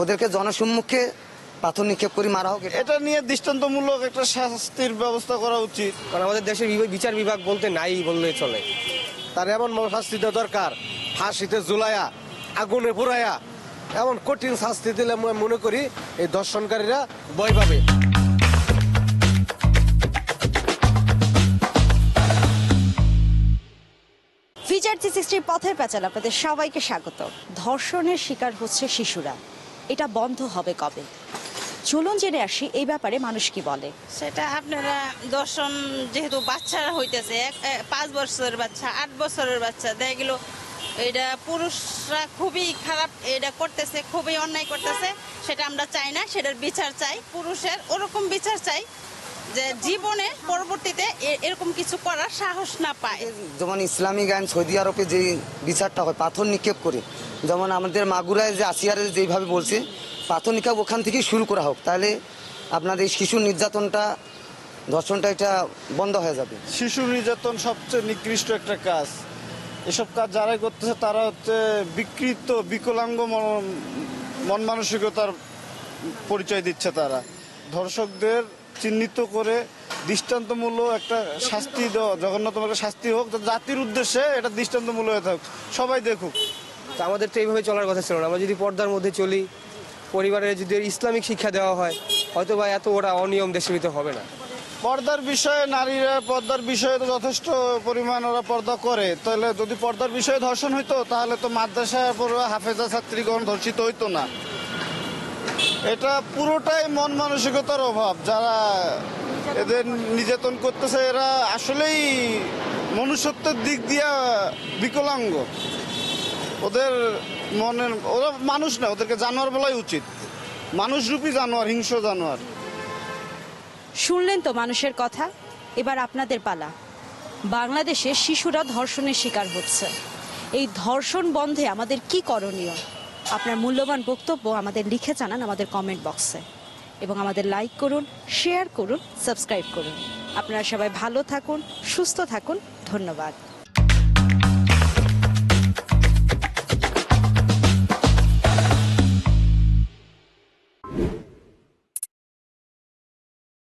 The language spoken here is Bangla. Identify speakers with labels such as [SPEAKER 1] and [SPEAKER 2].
[SPEAKER 1] ওদেরকে জনসম্মুখে পাথর নিক্ষেপ করে মারা হোক,
[SPEAKER 2] এটা নিয়ে দৃষ্টান্তমূলক একটা শাস্তির ব্যবস্থা করা উচিত।
[SPEAKER 3] কারণ আমাদের দেশের বিচার বিভাগ বলতে নাই বললে চলে।
[SPEAKER 4] তার এমন শাস্তি দেওয়া দরকার, ফাঁসিতে ঝুলাইয়া আগুনে পুরাইয়া এমন কঠিন শাস্তি দিলে আমি মনে করি এই ধর্ষণকারীরা ভয় পাবে।
[SPEAKER 5] ফিচার 360 পথের প্যাচাল আপনাদের সবাইকে স্বাগত। ধর্ষণের শিকার হচ্ছে শিশুরা, এটা বন্ধ হবে কবে? চলুন জেনে আসি এই ব্যাপারে মানুষ কি বলে।
[SPEAKER 6] সেটা আপনারা দর্শন যেহেতু বাচ্চারা হইতেছে 5 বছরের বাচ্চা 8 বছরের বাচ্চা দেখা গেল, এটা পুরুষরা খুবই খারাপ এটা করতেছে, খুবই অন্যায় করতেছে। সেটা আমরা চাই না, সেটার বিচার চাই। পুরুষের ওরকম বিচার চাই যে জীবনে পরবর্তীতে এরকম কিছু করার সাহস না পায়।
[SPEAKER 1] যেমন ইসলামিক আইন সৌদি আরবে যে বিচারটা হয় পাথর নিক্ষেপ করে, যেমন আমাদের মাগুরায় যে আসিয়ারে যেভাবে বলছে পাথর নিক্ষেপ ওখান থেকেই শুরু করা হোক, তাহলে আপনার এই শিশু নির্যাতনটা ধর্ষণটা এটা বন্ধ হয়ে যাবে।
[SPEAKER 2] শিশু নির্যাতন সবচেয়ে নিকৃষ্ট একটা কাজ। এসব কাজ যারাই করতেছে তারা হচ্ছে বিকৃত বিকলাঙ্গ মন মানসিকতার পরিচয় দিচ্ছে। তারা ধর্ষকদের চিহ্নিত করে দৃষ্টান্তমূলক একটা শাস্তি দেওয়া, জঘন্যতম একটা শাস্তি হোক, জাতির উদ্দেশ্যে এটা দৃষ্টান্তমূলক হয়ে থাকুক, সবাই দেখুক।
[SPEAKER 3] আমাদের তো এইভাবে চলার কথা ছিল না। আমরা যদি পর্দার মধ্যে চলি, পরিবারে যদি ইসলামিক শিক্ষা দেওয়া হয়, হয়তো বা এত ওরা অনিয়ম দেশের ভিতরে হবে না।
[SPEAKER 2] পর্দার বিষয়ে নারীরা পর্দার বিষয়ে তো যথেষ্ট পরিমাণ ওরা পর্দা করে, তাহলে যদি পর্দার বিষয়ে ধর্ষণ হইতো তাহলে তো মাদ্রাসায় পড়ুয়া হাফেজা ছাত্রীগণ ধর্ষিত হইতো না। এটা পুরোটাই মন মানসিকতার অভাব। যারা এদের নির্যাতন করতেছে এরা আসলেই মনুষ্যত্বের দিক দিয়ে বিকলাঙ্গ। ওদের মনের, ওরা মানুষ না, ওদেরকে জানোয়ার বলাই উচিত। মানুষরূপী জানোয়ার, হিংস্র জানোয়ার।
[SPEAKER 5] শুনলেন তো মানুষের কথা, এবার আপনাদের পালা। বাংলাদেশে শিশুরা ধর্ষণের শিকার হচ্ছে, এই ধর্ষণ বন্ধে আমাদের কি করণীয়? আপনার মূল্যবান বক্তব্য আমাদের লিখে জানান আমাদের কমেন্ট বক্সে, এবং আমাদের লাইক করুন, শেয়ার করুন, সাবস্ক্রাইব করুন। আপনারা সবাই ভালো থাকুন, সুস্থ থাকুন। ধন্যবাদ।